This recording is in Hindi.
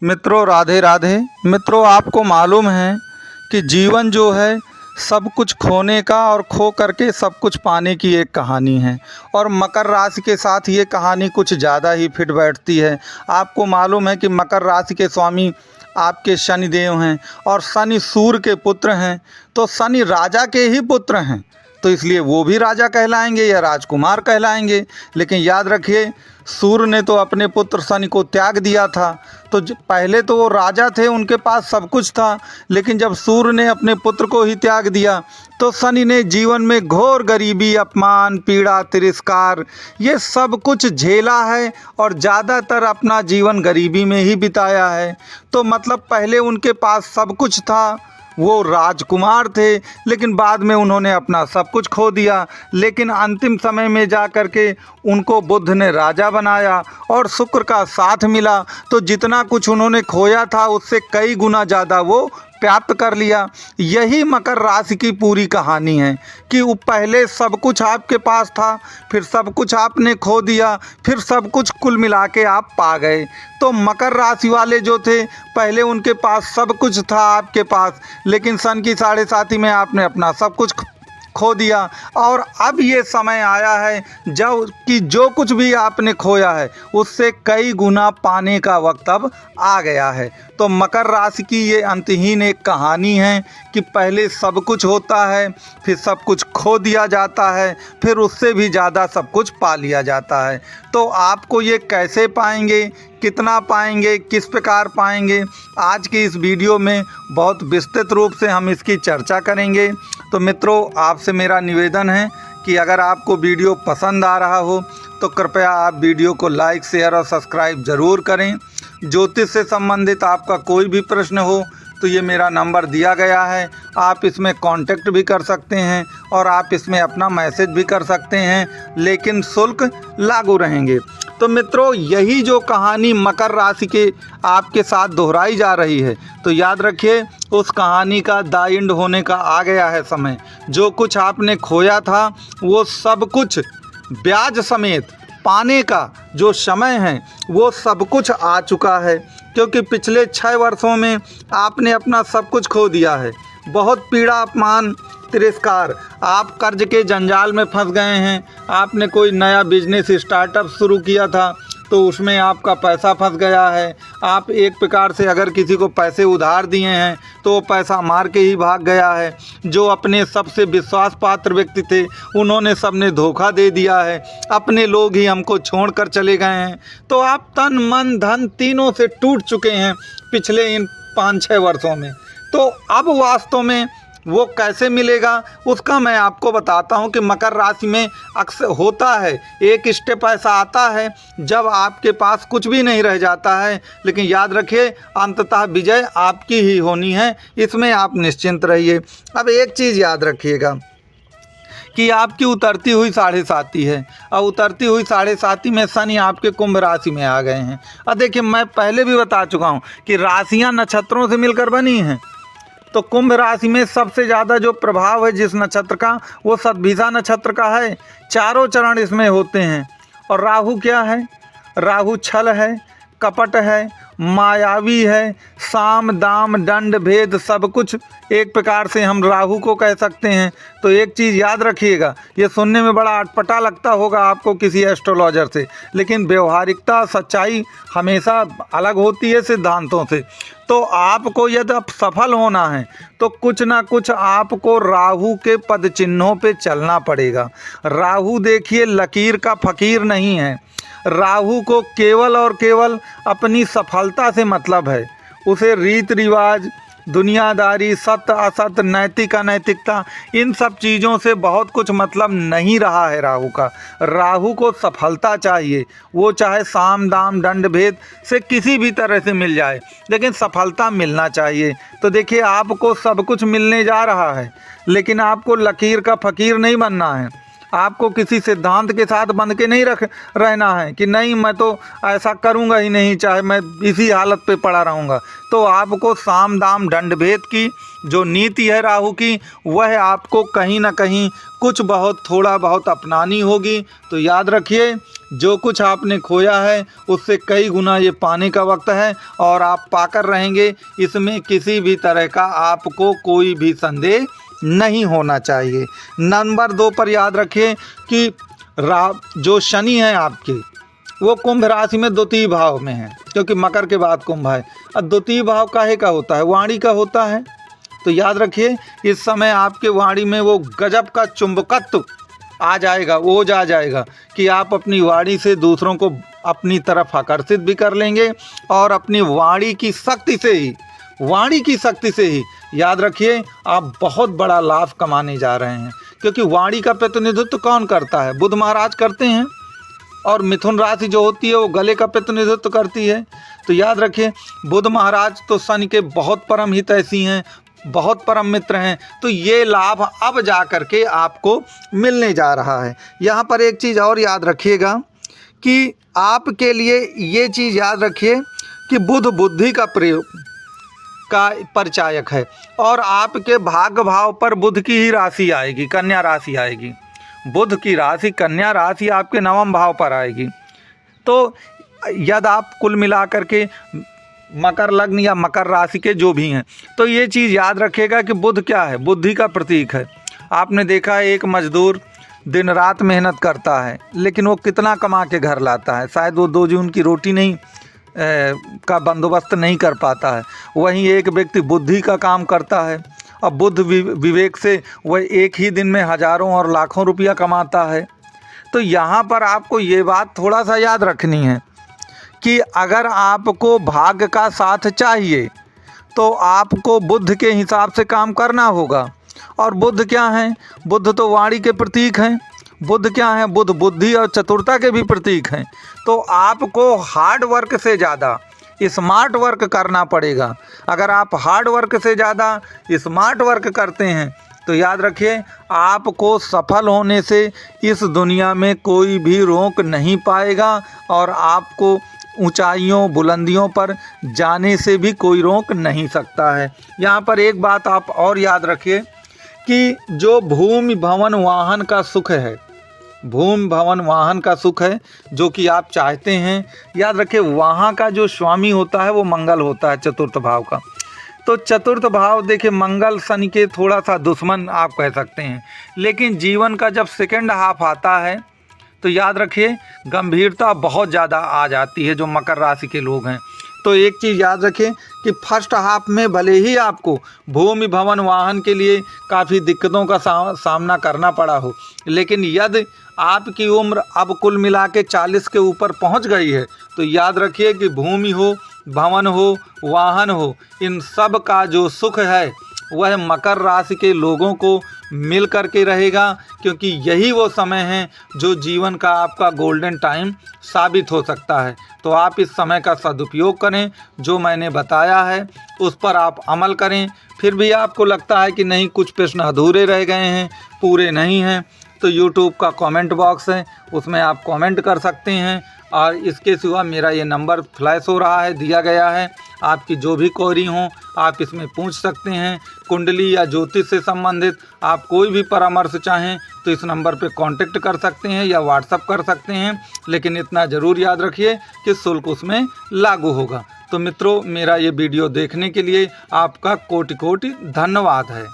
मित्रों राधे राधे। मित्रों आपको मालूम है कि जीवन जो है सब कुछ खोने का और खो करके सब कुछ पाने की एक कहानी है। और मकर राशि के साथ ये कहानी कुछ ज़्यादा ही फिट बैठती है। आपको मालूम है कि मकर राशि के स्वामी आपके शनिदेव हैं और शनि सूर्य के पुत्र हैं, तो शनि राजा के ही पुत्र हैं, तो इसलिए वो भी राजा कहलाएंगे या राजकुमार कहलाएंगे। लेकिन याद रखिए, सूर्य ने तो अपने पुत्र शनि को त्याग दिया था। तो पहले तो वो राजा थे, उनके पास सब कुछ था, लेकिन जब सूर्य ने अपने पुत्र को ही त्याग दिया तो शनि ने जीवन में घोर गरीबी, अपमान, पीड़ा, तिरस्कार ये सब कुछ झेला है और ज़्यादातर अपना जीवन गरीबी में ही बिताया है। तो मतलब पहले उनके पास सब कुछ था, वो राजकुमार थे, लेकिन बाद में उन्होंने अपना सब कुछ खो दिया। लेकिन अंतिम समय में जा कर के उनको बुद्ध ने राजा बनाया और शुक्र का साथ मिला, तो जितना कुछ उन्होंने खोया था उससे कई गुना ज़्यादा वो प्राप्त कर लिया। यही मकर राशि की पूरी कहानी है कि वो पहले सब कुछ आपके पास था, फिर सब कुछ आपने खो दिया, फिर सब कुछ कुल मिला के आप पा गए। तो मकर राशि वाले जो थे, पहले उनके पास सब कुछ था आपके पास, लेकिन सन की 7.5 में आपने अपना सब कुछ खो दिया। और अब ये समय आया है जब कि जो कुछ भी आपने खोया है उससे कई गुना पाने का वक्त अब आ गया है। तो मकर राशि की ये अंतहीन एक कहानी है कि पहले सब कुछ होता है, फिर सब कुछ खो दिया जाता है, फिर उससे भी ज़्यादा सब कुछ पा लिया जाता है। तो आपको ये कैसे पाएंगे, कितना पाएंगे, किस प्रकार पाएंगे, आज की इस वीडियो में बहुत विस्तृत रूप से हम इसकी चर्चा करेंगे। तो मित्रों आपसे मेरा निवेदन है कि अगर आपको वीडियो पसंद आ रहा हो तो कृपया आप वीडियो को लाइक, शेयर और सब्सक्राइब ज़रूर करें। ज्योतिष से संबंधित आपका कोई भी प्रश्न हो तो ये मेरा नंबर दिया गया है, आप इसमें कांटेक्ट भी कर सकते हैं और आप इसमें अपना मैसेज भी कर सकते हैं, लेकिन शुल्क लागू रहेंगे। तो मित्रों यही जो कहानी मकर राशि के आपके साथ दोहराई जा रही है, तो याद रखिए उस कहानी का द एंड होने का आ गया है समय। जो कुछ आपने खोया था वो सब कुछ ब्याज समेत पाने का जो समय है वो सब कुछ आ चुका है, क्योंकि पिछले 6 वर्षों में आपने अपना सब कुछ खो दिया है। बहुत पीड़ा, अपमान, तिरस्कार, आप कर्ज के जंजाल में फंस गए हैं। आपने कोई नया बिजनेस स्टार्टअप शुरू किया था तो उसमें आपका पैसा फंस गया है। आप एक प्रकार से अगर किसी को पैसे उधार दिए हैं तो वो पैसा मार के ही भाग गया है। जो अपने सबसे विश्वास पात्र व्यक्ति थे उन्होंने सबने धोखा दे दिया है, अपने लोग ही हमको छोड़कर चले गए हैं। तो आप तन मन धन तीनों से टूट चुके हैं पिछले इन 5-6 वर्षों में। तो अब वास्तव में वो कैसे मिलेगा उसका मैं आपको बताता हूँ कि मकर राशि में अक्सर होता है, एक स्टेप ऐसा आता है जब आपके पास कुछ भी नहीं रह जाता है, लेकिन याद रखिए अंततः विजय आपकी ही होनी है, इसमें आप निश्चिंत रहिए। अब एक चीज़ याद रखिएगा कि आपकी उतरती हुई 7.5 है और उतरती हुई 7.5 में शनि आपके कुंभ राशि में आ गए हैं। अब देखिए मैं पहले भी बता चुका हूँ कि राशियाँ नक्षत्रों से मिलकर बनी हैं। तो कुंभ राशि में सबसे ज़्यादा जो प्रभाव है जिस नक्षत्र का, वो सतभिषा नक्षत्र का है। चारों चरण इसमें होते हैं। और राहु क्या है? राहु छल है, कपट है, मायावी है, साम दाम दंड भेद सब कुछ एक प्रकार से हम राहु को कह सकते हैं। तो एक चीज़ याद रखिएगा, ये सुनने में बड़ा अटपटा लगता होगा आपको किसी एस्ट्रोलॉजर से, लेकिन व्यवहारिकता, सच्चाई हमेशा अलग होती है सिद्धांतों से। तो आपको यदि सफल होना है तो कुछ ना कुछ आपको राहु के पद चिन्हों पे चलना पड़ेगा। राहु देखिए लकीर का फकीर नहीं है। राहु को केवल और केवल अपनी सफलता से मतलब है। उसे रीत रिवाज, दुनियादारी, सत्य असत्य, नैतिक अनैतिकता, इन सब चीज़ों से बहुत कुछ मतलब नहीं रहा है राहु का। राहु को सफलता चाहिए, वो चाहे साम दाम दंड भेद से किसी भी तरह से मिल जाए, लेकिन सफलता मिलना चाहिए। तो देखिए आपको सब कुछ मिलने जा रहा है, लेकिन आपको लकीर का फ़कीर नहीं बनना है। आपको किसी सिद्धांत के साथ बंध के नहीं रहना है कि नहीं मैं तो ऐसा करूँगा ही नहीं, चाहे मैं इसी हालत पे पड़ा रहूँगा। तो आपको साम दाम दंड भेद की जो नीति है राहु की, वह आपको कहीं ना कहीं कुछ बहुत थोड़ा बहुत अपनानी होगी। तो याद रखिए जो कुछ आपने खोया है उससे कई गुना ये पाने का वक्त है और आप पाकर रहेंगे, इसमें किसी भी तरह का आपको कोई भी संदेह नहीं होना चाहिए। नंबर 2 पर याद रखिए कि जो शनि है आपके, वो कुंभ राशि में द्वितीय भाव में है, क्योंकि मकर के बाद कुंभ है। और द्वितीय भाव काहे का होता है? वाणी का होता है। तो याद रखिए इस समय आपके वाणी में वो गजब का चुंबकत्व आ जाएगा, ओज आ जाएगा कि आप अपनी वाणी से दूसरों को अपनी तरफ आकर्षित भी कर लेंगे और अपनी वाणी की शक्ति से ही याद रखिए आप बहुत बड़ा लाभ कमाने जा रहे हैं। क्योंकि वाणी का प्रतिनिधित्व कौन करता है? बुध महाराज करते हैं। और मिथुन राशि जो होती है वो गले का प्रतिनिधित्व करती है। तो याद रखिए बुध महाराज तो शनि के बहुत परम हितैषी हैं, बहुत परम मित्र हैं। तो ये लाभ अब जा कर के आपको मिलने जा रहा है। यहाँ पर एक चीज़ और याद रखिएगा कि आपके लिए ये चीज़ याद रखिए कि बुध बुद्धि का प्रयोग का परिचायक है और आपके भाग्य भाव पर बुध की ही राशि आएगी, कन्या राशि आएगी। बुध की राशि कन्या राशि आपके 9वें भाव पर आएगी। तो यदि आप कुल मिलाकर के मकर लग्न या मकर राशि के जो भी हैं, तो ये चीज़ याद रखिएगा कि बुध क्या है? बुद्धि का प्रतीक है। आपने देखा है एक मजदूर दिन रात मेहनत करता है, लेकिन वो कितना कमा के घर लाता है? शायद वो 2 जून की रोटी नहीं का बंदोबस्त नहीं कर पाता है। वहीं एक व्यक्ति बुद्धि का काम करता है और बुद्ध विवेक से वह एक ही दिन में हज़ारों और लाखों रुपया कमाता है। तो यहाँ पर आपको ये बात थोड़ा सा याद रखनी है कि अगर आपको भाग्य का साथ चाहिए तो आपको बुद्ध के हिसाब से काम करना होगा। और बुद्ध क्या हैं? बुद्ध तो वाणी के प्रतीक हैं। बुद्ध क्या हैं? बुद्ध बुद्धि और चतुरता के भी प्रतीक हैं। तो आपको हार्ड वर्क से ज़्यादा स्मार्ट वर्क करना पड़ेगा। अगर आप हार्ड वर्क से ज़्यादा स्मार्ट वर्क करते हैं तो याद रखिए आपको सफल होने से इस दुनिया में कोई भी रोक नहीं पाएगा और आपको ऊंचाइयों बुलंदियों पर जाने से भी कोई रोक नहीं सकता है। यहाँ पर एक बात आप और याद रखिए कि जो भूमि भवन वाहन का सुख है, भूमि भवन वाहन का सुख है जो कि आप चाहते हैं, याद रखिए वहाँ का जो स्वामी होता है वो मंगल होता है, चतुर्थ भाव का। तो चतुर्थ भाव देखिए मंगल शनि के थोड़ा सा दुश्मन आप कह सकते हैं, लेकिन जीवन का जब सेकंड हाफ आता है तो याद रखिए गंभीरता बहुत ज़्यादा आ जाती है जो मकर राशि के लोग हैं। तो एक चीज़ याद रखें कि फर्स्ट हाफ में भले ही आपको भूमि भवन वाहन के लिए काफ़ी दिक्कतों का सामना करना पड़ा हो, लेकिन यदि आपकी उम्र अब कुल मिला के 40 के ऊपर पहुंच गई है तो याद रखिए कि भूमि हो, भवन हो, वाहन हो, इन सब का जो सुख है वह मकर राशि के लोगों को मिल कर के रहेगा। क्योंकि यही वो समय है जो जीवन का आपका गोल्डन टाइम साबित हो सकता है। तो आप इस समय का सदुपयोग करें, जो मैंने बताया है उस पर आप अमल करें। फिर भी आपको लगता है कि नहीं कुछ प्रश्न अधूरे रह गए हैं, पूरे नहीं हैं, तो यूट्यूब का कमेंट बॉक्स है उसमें आप कमेंट कर सकते हैं। और इसके सिवा मेरा ये नंबर फ्लैश हो रहा है, दिया गया है। आपकी जो भी क्वेरी हो आप इसमें पूछ सकते हैं। कुंडली या ज्योतिष से संबंधित आप कोई भी परामर्श चाहें तो इस नंबर पे कांटेक्ट कर सकते हैं या व्हाट्सअप कर सकते हैं। लेकिन इतना ज़रूर याद रखिए कि शुल्क उसमें लागू होगा। तो मित्रों, मेरा ये वीडियो देखने के लिए आपका कोटि कोटि धन्यवाद है।